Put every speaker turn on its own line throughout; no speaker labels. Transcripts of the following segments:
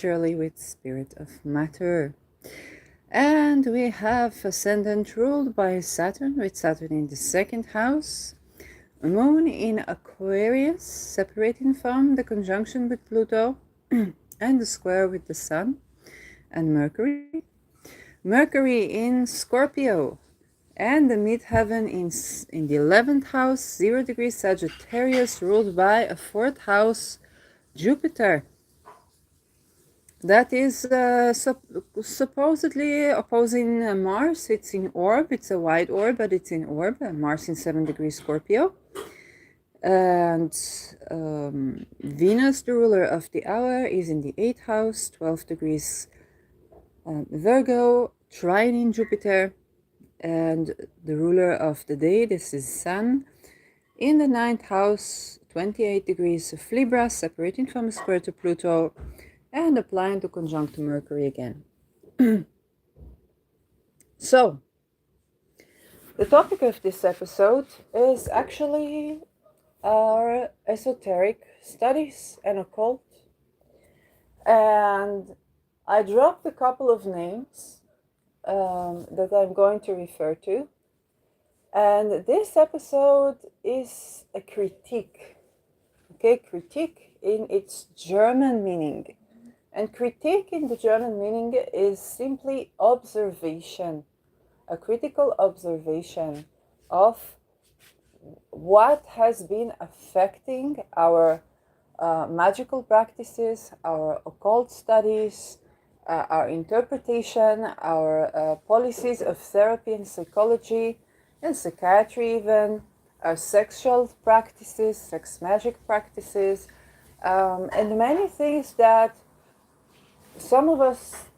naturally with spirit of matter. And we have ascendant ruled by Saturn, with Saturn in the second house, Moon in Aquarius, separating from the conjunction with Pluto, and the square with the Sun and Mercury. Mercury in Scorpio, and the midheaven in the 11th house, 0 degrees Sagittarius, ruled by a 4th house Jupiter. That is supposedly opposing Mars. It's in orb. It's a wide orb, but it's in orb. Mars in 7 degrees Scorpio. And Venus, the ruler of the hour, is in the 8th house, 12 degrees Virgo, trining Jupiter. And the ruler of the day, this is Sun, in the 9th house, 28 degrees of Libra, separating from a square to Pluto, and applying to conjunct Mercury again. So, the topic of this episode is actually our esoteric studies and occult. And I dropped a couple of names that I'm going to refer to. And this episode is a critique. Okay, critique in its German meaning. And critique in the German meaning is simply observation, a critical observation of what has been affecting our magical practices, our occult studies, our interpretation, our policies of therapy and psychology and psychiatry even, our sexual practices, sex magic practices, and many things that some of us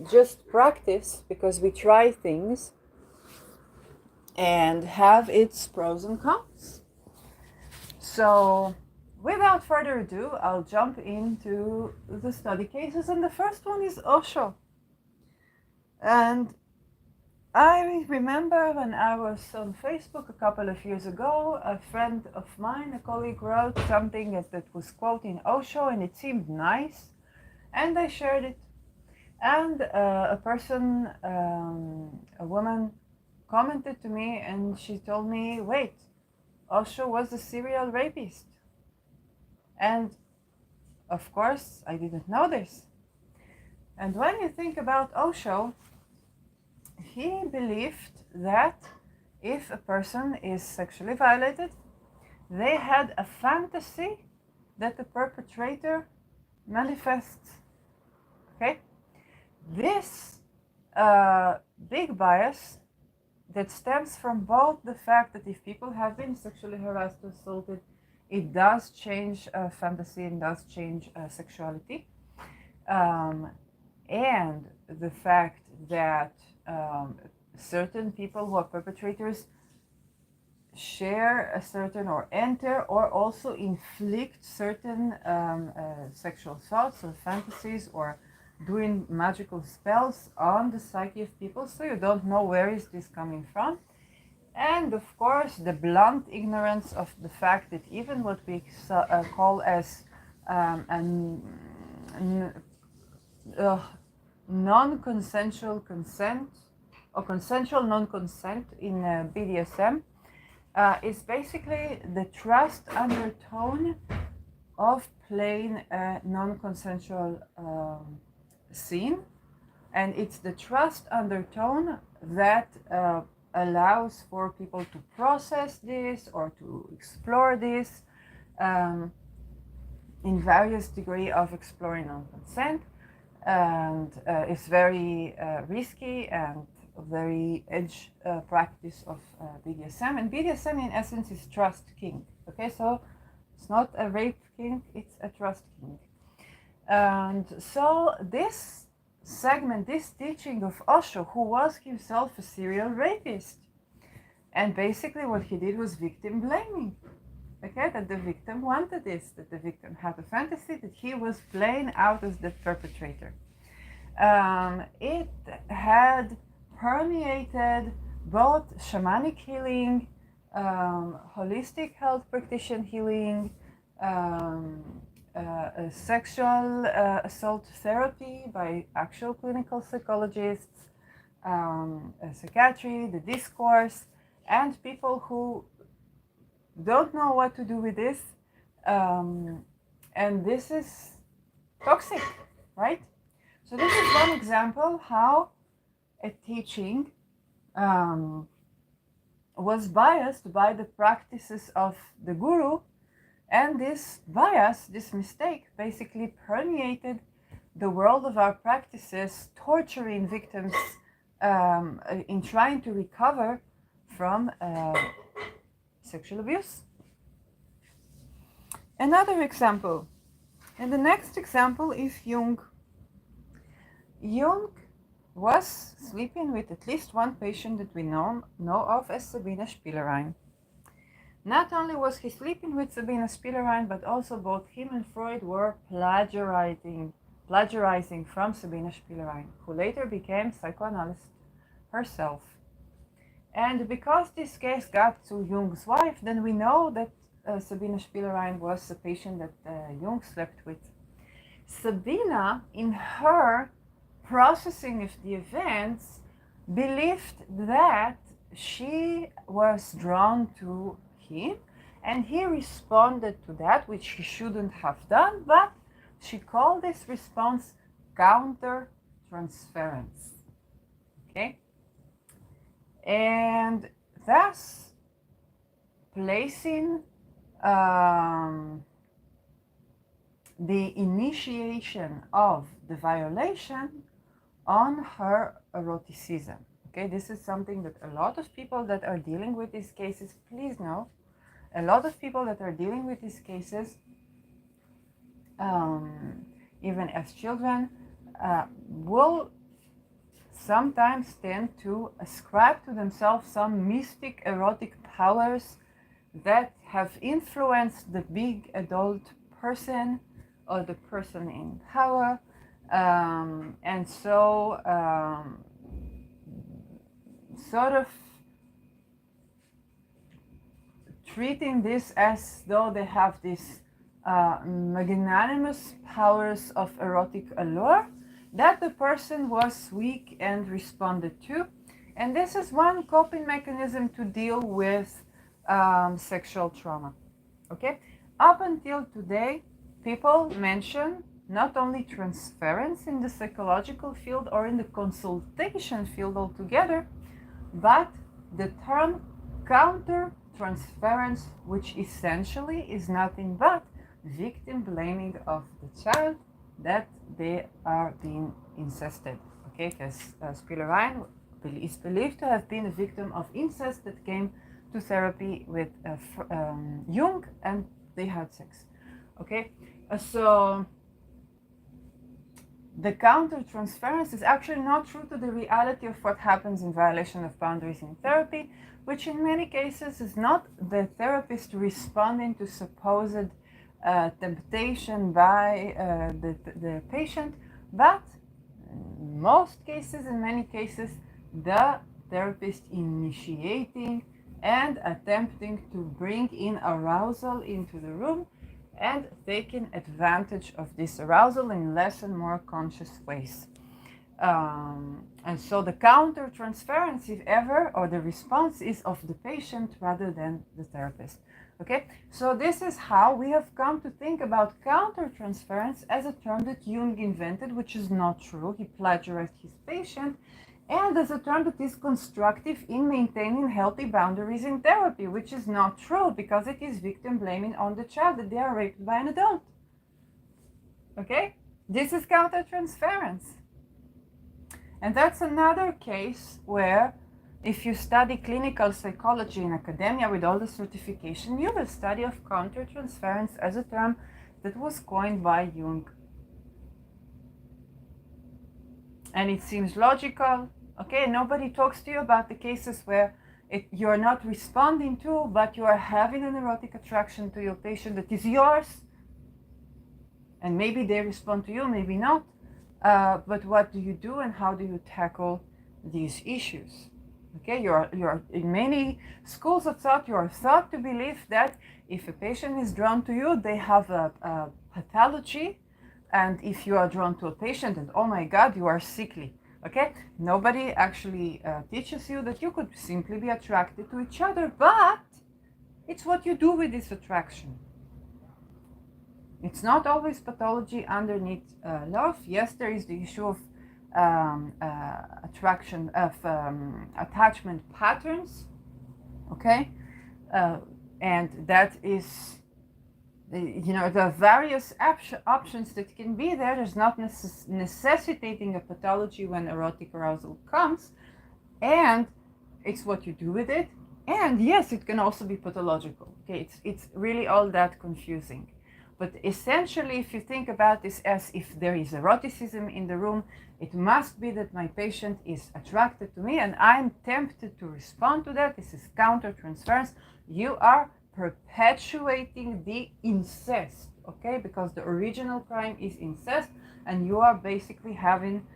just practice because we try things and have its pros and cons. So without further ado, I'll jump into the study cases, and the first one is Osho. And I remember when I was on Facebook a couple of years ago, a friend of mine, a colleague, wrote something that was quoting Osho, and it seemed nice, and I shared it. And a person, a woman, commented to me, and she told me, wait, Osho was a serial rapist. And of course, I didn't know this. And when you think about Osho, he believed that if a person is sexually violated, they had a fantasy that the perpetrator manifests. Okay? This big bias that stems from both the fact that if people have been sexually harassed or assaulted, it does change fantasy and does change sexuality. And the fact that certain people who are perpetrators share a certain or enter or also inflict certain sexual thoughts or fantasies or doing magical spells on the psyche of people, so you don't know where is this coming from. And of course, the blunt ignorance of the fact that even what we call as non-consensual consent or consensual non-consent in BDSM is basically the trust undertone of plain non-consensual scene, and it's the trust undertone that allows for people to process this or to explore this in various degree of exploring non-consent, and it's very risky and very edge practice of BDSM. And BDSM in essence is trust king. Okay, so it's not a rape king, it's a trust king. And so this segment, this teaching of Osho, who was himself a serial rapist, and basically what he did was victim blaming. Okay, that the victim wanted this, that the victim had a fantasy that he was playing out as the perpetrator. It had permeated both shamanic healing, holistic health practitioner healing, sexual assault therapy by actual clinical psychologists, psychiatry, the discourse, and people who don't know what to do with this. And this is toxic, right? So this is one example how a teaching was biased by the practices of the guru, and this bias, this mistake, basically permeated the world of our practices, torturing victims in trying to recover from sexual abuse. Another example, and the next example is Jung. Jung was sleeping with at least one patient that we know of as Sabine Spielerein. Not only was he sleeping with Sabine Spielerein, but also both him and Freud were plagiarizing from Sabine Spielerein, who later became psychoanalyst herself. And because this case got to Jung's wife, then we know that Sabine Spielerein was a patient that Jung slept with. Sabina, in her processing of the events, believed that she was drawn to him, and he responded to that, which he shouldn't have done, but she called this response counter-transference. Okay? And thus placing the initiation of the violation on her eroticism. Okay, this is something that a lot of people that are dealing with these cases, please know, a lot of people that are dealing with these cases, even as children, will sometimes tend to ascribe to themselves some mystic erotic powers that have influenced the big adult person or the person in power, and so sort of treating this as though they have these magnanimous powers of erotic allure that the person was weak and responded to. And this is one coping mechanism to deal with sexual trauma. Okay, up until today, people mention not only transference in the psychological field or in the consultation field altogether, but the term counter-transference, which essentially is nothing but victim blaming of the child that they are being incested. Okay, because Spielerein is believed to have been a victim of incest that came to therapy with Jung, and they had sex. Okay, so the counter-transference is actually not true to the reality of what happens in violation of boundaries in therapy, which in many cases is not the therapist responding to supposed temptation by the patient, but in most cases, in many cases, the therapist initiating and attempting to bring in arousal into the room and taking advantage of this arousal in less and more conscious ways. And so the counter-transference, if ever, or the response is of the patient rather than the therapist. Okay, so this is how we have come to think about counter-transference as a term that Jung invented, which is not true. He plagiarized his patient, and as a term that is constructive in maintaining healthy boundaries in therapy, which is not true because it is victim blaming on the child that they are raped by an adult. Okay, this is counter-transference. And that's another case where if you study clinical psychology in academia with all the certification, you will study of counter-transference as a term that was coined by Jung. And it seems logical. Okay, nobody talks to you about the cases where you're not responding to, but you are having an erotic attraction to your patient that is yours. And maybe they respond to you, maybe not. But what do you do and how do you tackle these issues? Okay, you're in many schools of thought, you are thought to believe that if a patient is drawn to you, they have a pathology, and if you are drawn to a patient and oh my god, you are sickly. Okay, nobody actually teaches you that you could simply be attracted to each other, but it's what you do with this attraction. It's not always pathology underneath love. Yes, there is the issue of attraction, of attachment patterns. Okay, and that is, you know, the various options that can be there. There's not necessitating a pathology when erotic arousal comes, and it's what you do with it. And yes, it can also be pathological. Okay, it's really all that confusing. But essentially, if you think about this as if there is eroticism in the room, it must be that my patient is attracted to me and I'm tempted to respond to that. This is countertransference. You are perpetuating the incest, okay? Because the original crime is incest, and you are basically having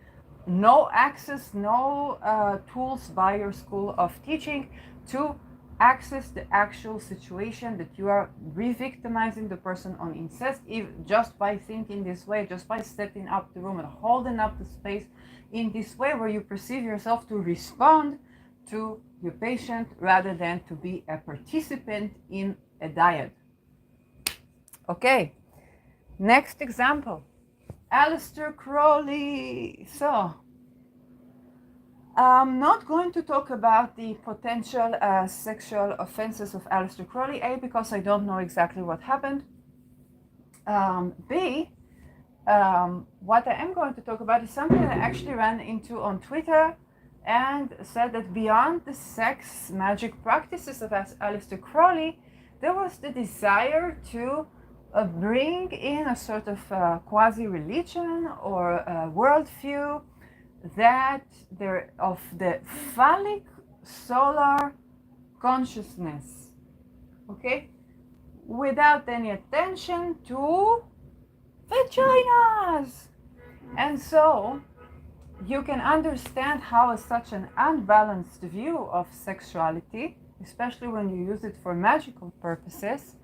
no access, no tools by your school of teaching to access the actual situation, that you are re-victimizing the person on incest just by thinking this way, just by setting up the room and holding up the space in this way, where you perceive yourself to respond to your patient rather than to be a participant in a dyad. Okay, next example, Aleister Crawley. So I'm not going to talk about the potential sexual offenses of Aleister Crawley, A, because I don't know exactly what happened. B, what I am going to talk about is something that I actually ran into on Twitter, and said that beyond the sex magic practices of Aleister Crawley, there was the desire to bring in a sort of quasi-religion or worldview that there of the phallic solar consciousness, okay, without any attention to vaginas. And so you can understand how such an unbalanced view of sexuality, especially when you use it for magical purposes,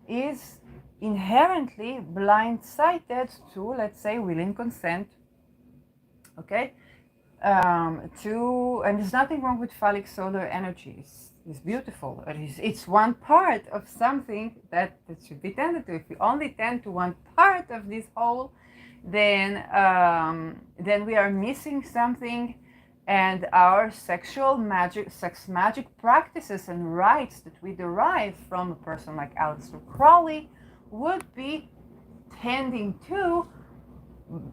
is inherently blind-sighted to, let's say, willing consent. Okay, and there's nothing wrong with phallic solar energies. It's beautiful. It's one part of something that should be tended to. If you only tend to one part of this whole, then we are missing something, and our sex magic practices and rites that we derive from a person like Aleister Crawley would be tending to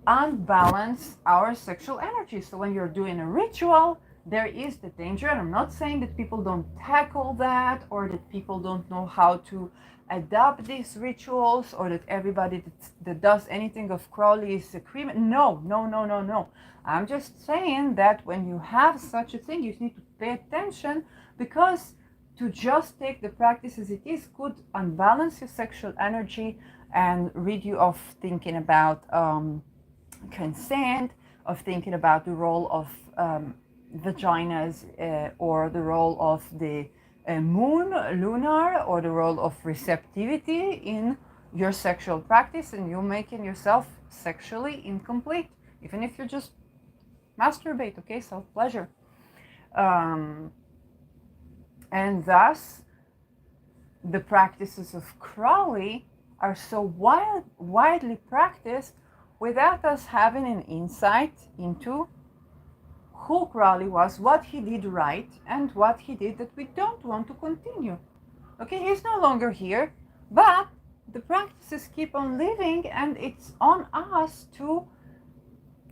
unbalance our sexual energy. So when you're doing a ritual, there is the danger, and I'm not saying that people don't tackle that, or that people don't know how to adopt these rituals, or that everybody that does anything of Crawley is a criminal. No. I'm just saying that when you have such a thing, you need to pay attention, because to just take the practice as it is could unbalance your sexual energy and rid you of thinking about consent, of thinking about the role of vaginas, or the role of the moon, lunar, or the role of receptivity in your sexual practice, and you're making yourself sexually incomplete, even if you just masturbate, okay, self-pleasure. And thus, the practices of Crawley are so widely practiced without us having an insight into who Crawley was, what he did right, and what he did that we don't want to continue. Okay, he's no longer here, but the practices keep on living, and it's on us to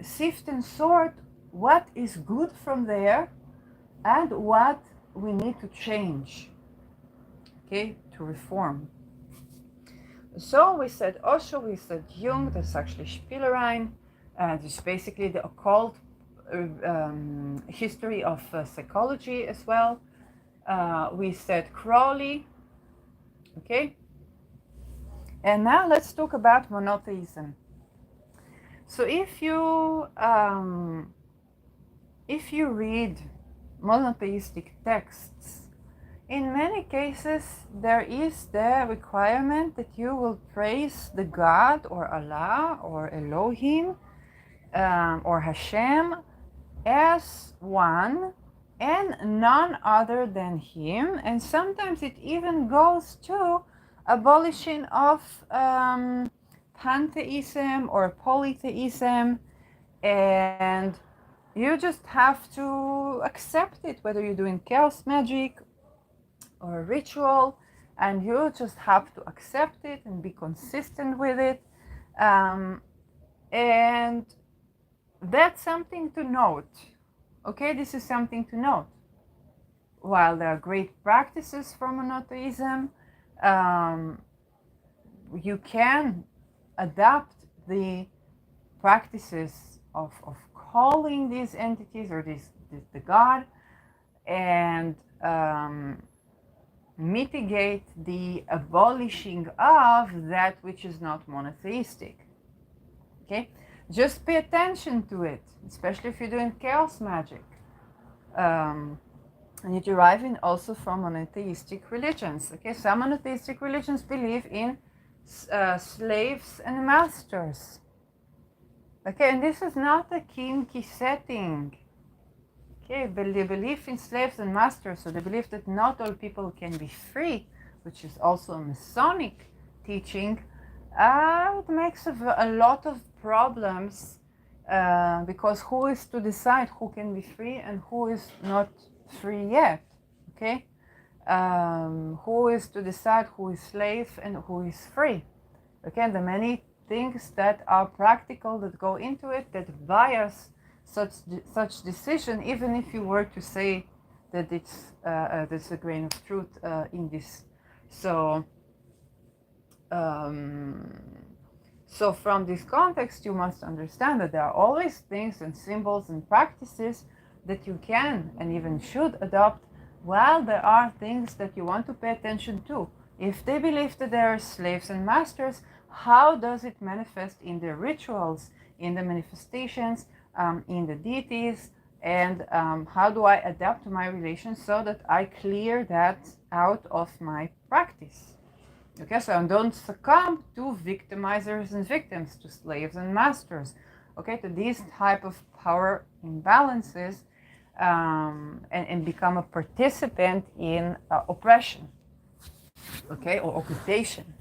sift and sort what is good from there and what we need to change, okay, to reform. So we said Osho, we said Jung, that's actually spielerein, it's basically the occult history of psychology as well. We said Crawley, okay? And now let's talk about monotheism. So if you read monotheistic texts in many cases, there is the requirement that you will praise the God or Allah or Elohim or Hashem as one and none other than Him. And sometimes it even goes to abolishing of pantheism or polytheism, and you just have to accept it, whether you're doing chaos magic or ritual, and you just have to accept it and be consistent with it. And that's something to note. Okay, this is something to note. While there are great practices from monotheism, you can adapt the practices of calling these entities or the God, and mitigate the abolishing of that which is not monotheistic. Okay, just pay attention to it, especially if you're doing chaos magic. And it deriving also from monotheistic religions. Okay, some monotheistic religions believe in slaves and masters. Okay, and this is not a kinky setting. Okay, but the belief in slaves and masters, so the belief that not all people can be free, which is also a Masonic teaching, it makes a lot of problems, because who is to decide who can be free and who is not free yet? Okay, who is to decide who is slave and who is free? Okay, and the many things that are practical that go into it that bias such decision, even if you were to say that there's a grain of truth in this. So so from this context, you must understand that there are always things and symbols and practices that you can and even should adopt, while there are things that you want to pay attention to. If they believe that there are slaves and masters, how does it manifest in their rituals, in the manifestations, in the deities, and how do I adapt to my relation so that I clear that out of my practice? Okay, so I don't succumb to victimizers and victims, to slaves and masters, okay, to these type of power imbalances, and become a participant in oppression, okay, or occupation.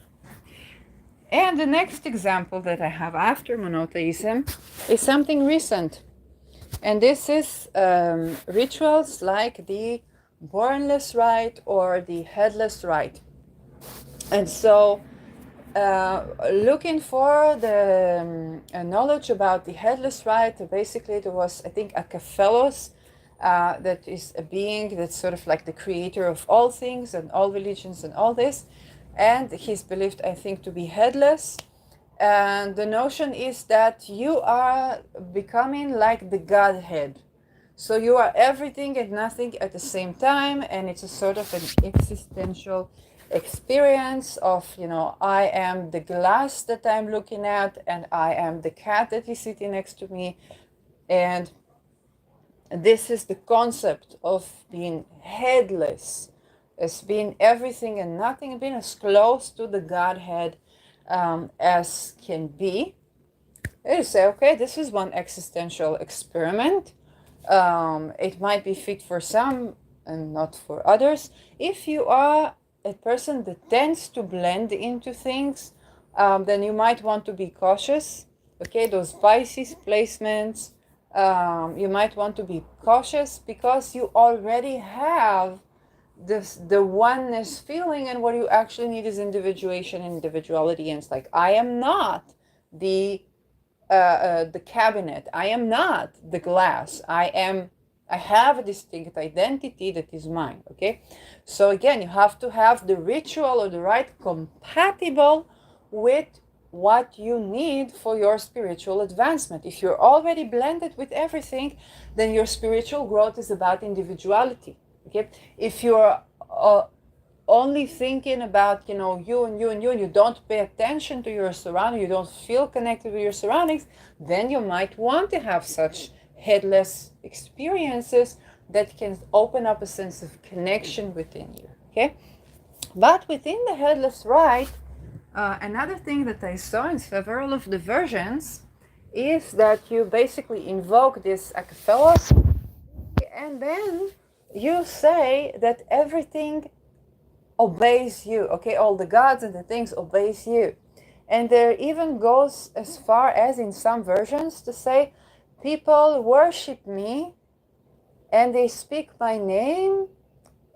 And the next example that I have after monotheism is something recent. And this is rituals like the bornless rite or the headless rite. And so looking for the knowledge about the headless rite, basically there was, I think, a Caphelos, that is a being that's sort of like the creator of all things and all religions and all this. And he's believed, I think, to be headless. And the notion is that you are becoming like the Godhead. So you are everything and nothing at the same time. And it's a sort of an existential experience of, I am the glass that I'm looking at, and I am the cat that is sitting next to me. And this is the concept of being headless, as being everything and nothing, being as close to the Godhead as can be. You say, okay, this is one existential experiment. It might be fit for some and not for others. If you are a person that tends to blend into things, then you might want to be cautious. Okay, those Pisces placements, you might want to be cautious because you already have the oneness feeling, and what you actually need is individuation and individuality. And it's like, I am not the cabinet. I am not the glass. I have a distinct identity that is mine. Okay, so again, you have to have the ritual or the rite compatible with what you need for your spiritual advancement. If you're already blended with everything, then your spiritual growth is about individuality. Okay, if you're only thinking about you and you don't pay attention to your surroundings, you don't feel connected with your surroundings, then you might want to have such headless experiences that can open up a sense of connection within you. Okay, but within the headless rite, another thing that I saw in several of the versions is that you basically invoke this akaphelos, and then you say that everything obeys you. Okay, all the gods and the things obeys you. And there even goes as far as in some versions to say people worship me and they speak my name,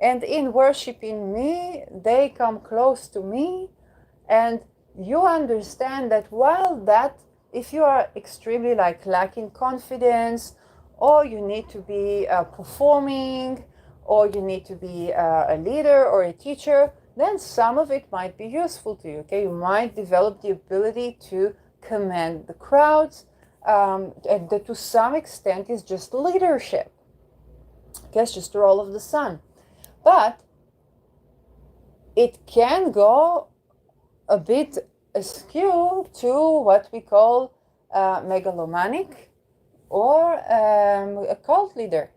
and in worshiping me they come close to me. And you understand that while that, if you are extremely like lacking confidence, or you need to be performing, or you need to be a leader or a teacher, then some of it might be useful to you. Okay, you might develop the ability to command the crowds, and that to some extent is just leadership. Okay, it's just the role of the sun. But it can go a bit askew to what we call megalomanic or a cult leader.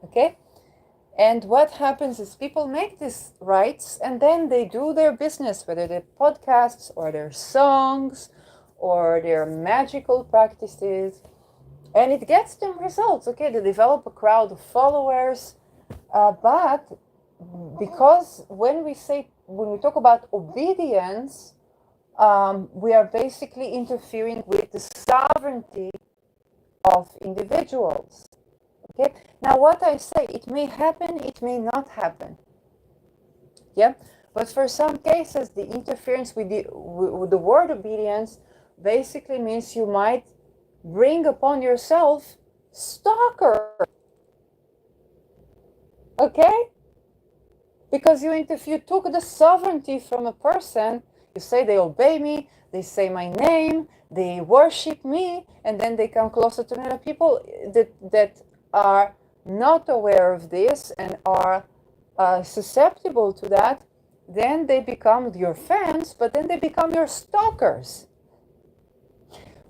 Okay? And what happens is people make these rites and then they do their business, whether they're podcasts or their songs or their magical practices, and it gets them results. Okay, they develop a crowd of followers, but because when we talk about obedience, we are basically interfering with the sovereignty of individuals. Okay. Now, what I say, it may happen, it may not happen. Yeah. But for some cases, the interference with the word obedience basically means you might bring upon yourself stalker. Okay. Because you took the sovereignty from a person, you say they obey me, they say my name, they worship me, and then they come closer to me. And people that are not aware of this and are susceptible to that, then they become your fans, but then they become your stalkers.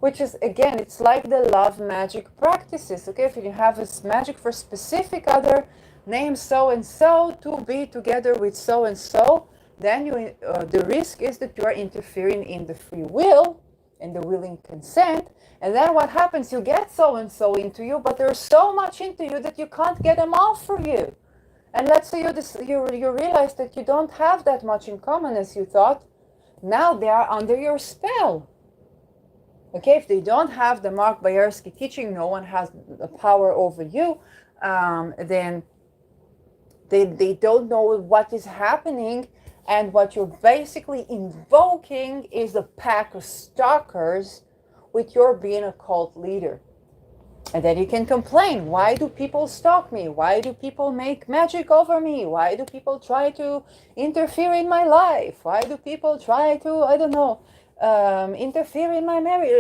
Which is, again, it's like the love magic practices. Okay, if you have this magic for specific other name so and so to be together with so and so, then the risk is that you are interfering in the free will and the willing consent. And then what happens? You get so and so into you, but there's so much into you that you can't get them off for you. And let's say you realize that you don't have that much in common as you thought. Now they are under your spell. Okay, if they don't have the Mark Bayersky teaching, no one has the power over you, then they don't know what is happening, and what you're basically invoking is a pack of stalkers with your being a cult leader. And then you can complain, why do people stalk me? Why do people make magic over me? Why do people try to interfere in my life? Why do people try to, I don't know, interfere in my marriage?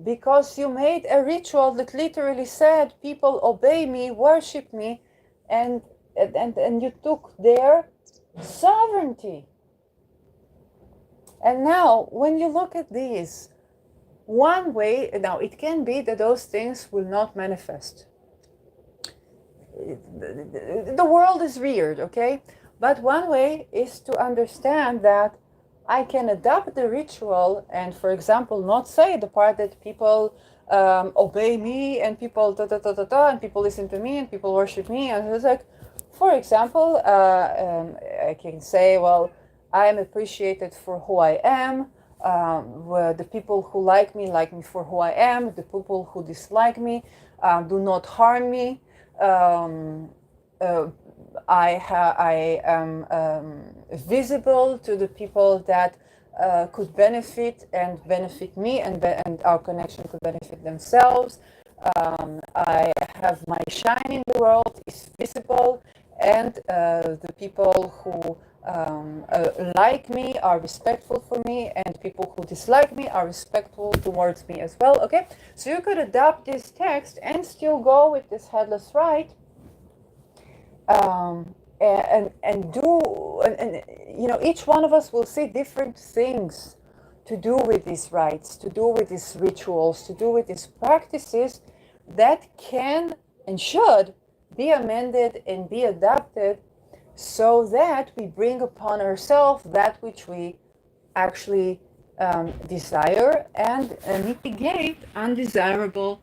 Because you made a ritual that literally said people obey me, worship me, and you took their sovereignty. And now, when you look at these, one way, now it can be that those things will not manifest. The world is weird, okay? But one way is to understand that I can adapt the ritual and, for example, not say the part that people obey me and people and people listen to me and people worship me. And it's like, for example, I can say, well, I am appreciated for who I am. The people who like me for who I am. The people who dislike me do not harm me. I am visible to the people that could benefit me, and our connection could benefit themselves. I have my shine in the world is visible, and the people who like me are respectful for me, and people who dislike me are respectful towards me as well. Okay, so you could adapt this text and still go with this headless rite, and you know, each one of us will see different things to do with these rites, to do with these rituals, to do with these practices that can and should be amended and be adapted so that we bring upon ourselves that which we actually desire and mitigate undesirable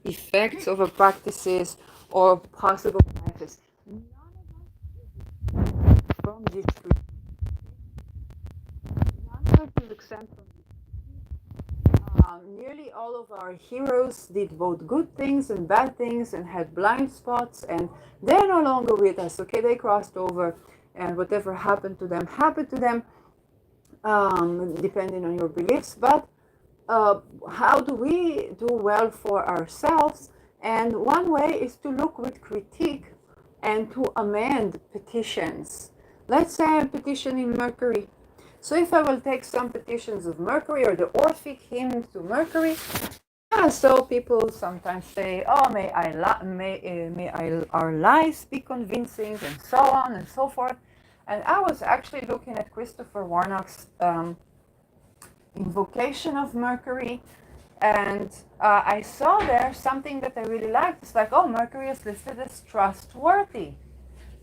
effects of our practices or possible benefits. None of us from this group. None of us is exempt from nearly all of our heroes did both good things and bad things and had blind spots, and they're no longer with us. Okay, they crossed over, and whatever happened to them, depending on your beliefs. But how do we do well for ourselves? And one way is to look with critique and to amend petitions. Let's say I'm petitioning Mercury. So if I will take some petitions of Mercury or the Orphic hymn to Mercury, so people sometimes say, "Oh, may our lies be convincing," and so on and so forth. And I was actually looking at Christopher Warnock's invocation of Mercury, and I saw there something that I really liked. It's like, oh, Mercury is listed as trustworthy.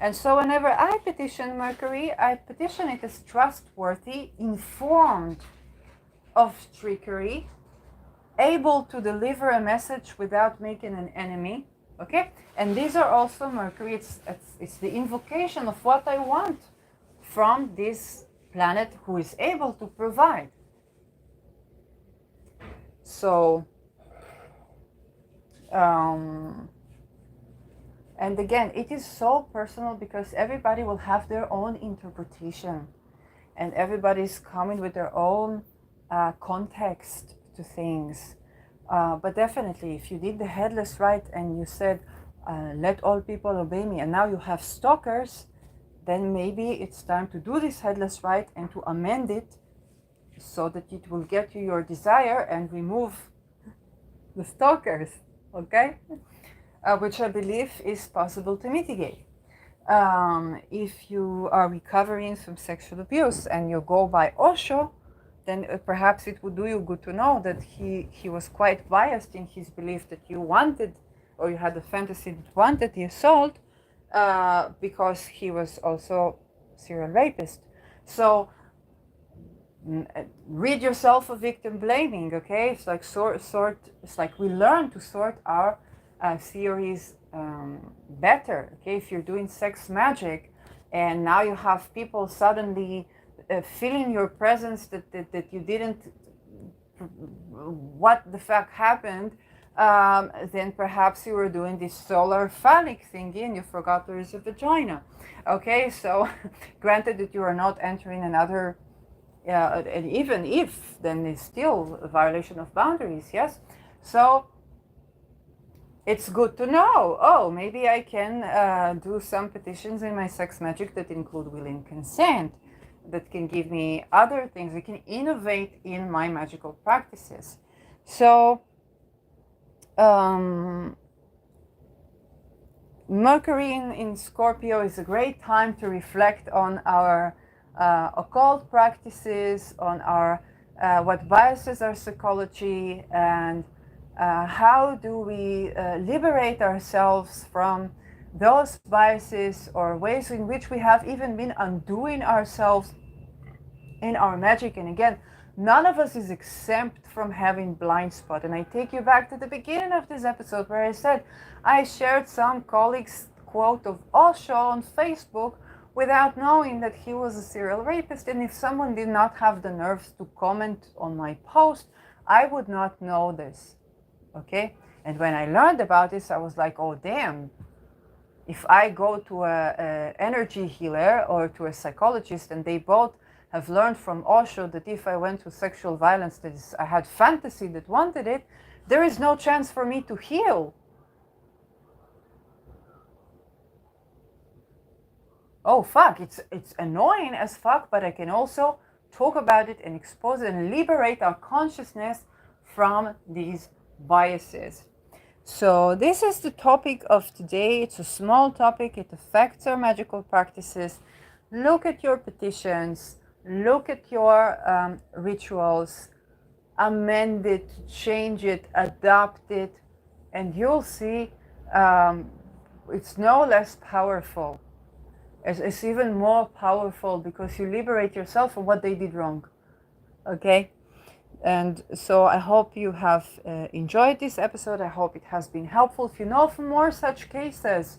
And so whenever I petition Mercury, I petition it as trustworthy, informed of trickery, able to deliver a message without making an enemy. Okay? And these are also Mercury. It's the invocation of what I want from this planet who is able to provide. So, and again, it is so personal because everybody will have their own interpretation and everybody's coming with their own context to things. But definitely, if you did the headless rite and you said, let all people obey me, and now you have stalkers, then maybe it's time to do this headless rite and to amend it so that it will get you your desire and remove the stalkers, okay? Which I believe is possible to mitigate. If you are recovering from sexual abuse and you go by Osho, then perhaps it would do you good to know that he was quite biased in his belief that you wanted, or you had a fantasy that wanted the assault, because he was also serial rapist. So rid yourself of victim blaming, okay? It's like it's like we learn to sort our theories better, okay? If you're doing sex magic and now you have people suddenly feeling your presence that you didn't, what the fuck happened, then perhaps you were doing this solar phallic thingy and you forgot there is a vagina, okay? So granted that you are not entering another, and even if, then it's still a violation of boundaries, yes? So it's good to know, oh, maybe I can do some petitions in my sex magic that include will and consent, that can give me other things, that can innovate in my magical practices. So Mercury in Scorpio is a great time to reflect on our occult practices, on our what biases our psychology, and how do we liberate ourselves from those biases or ways in which we have even been undoing ourselves in our magic. And again, none of us is exempt from having blind spot. And I take you back to the beginning of this episode where I said I shared some colleague's quote of Osho on Facebook without knowing that he was a serial rapist. And if someone did not have the nerves to comment on my post, I would not know this, okay? And when I learned about this, I was like, oh, damn. If I go to a energy healer or to a psychologist and they both have learned from Osho that if I went through sexual violence, that is, I had fantasy that wanted it, there is no chance for me to heal. Oh, fuck, it's annoying as fuck, but I can also talk about it and expose it and liberate our consciousness from these biases. So this is the topic of today. It's a small topic. It affects our magical practices. Look at your petitions. Look at your rituals. Amend it, change it, adapt it, and you'll see it's no less powerful. It's even more powerful because you liberate yourself from what they did wrong. Okay? And so I hope you have enjoyed this episode. I hope it has been helpful. If you know of more such cases,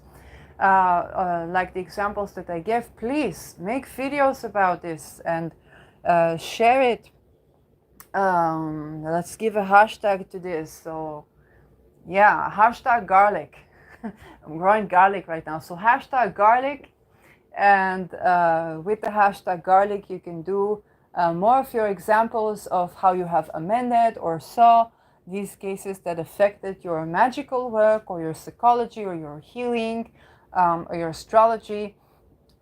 like the examples that I gave, please make videos about this and share it. Let's give a hashtag to this. So yeah, hashtag garlic. I'm growing garlic right now. So hashtag garlic. And with the hashtag garlic, you can do more of your examples of how you have amended or saw these cases that affected your magical work or your psychology or your healing or your astrology,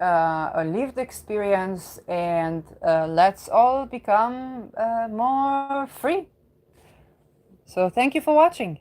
a lived experience, and let's all become more free. So thank you for watching.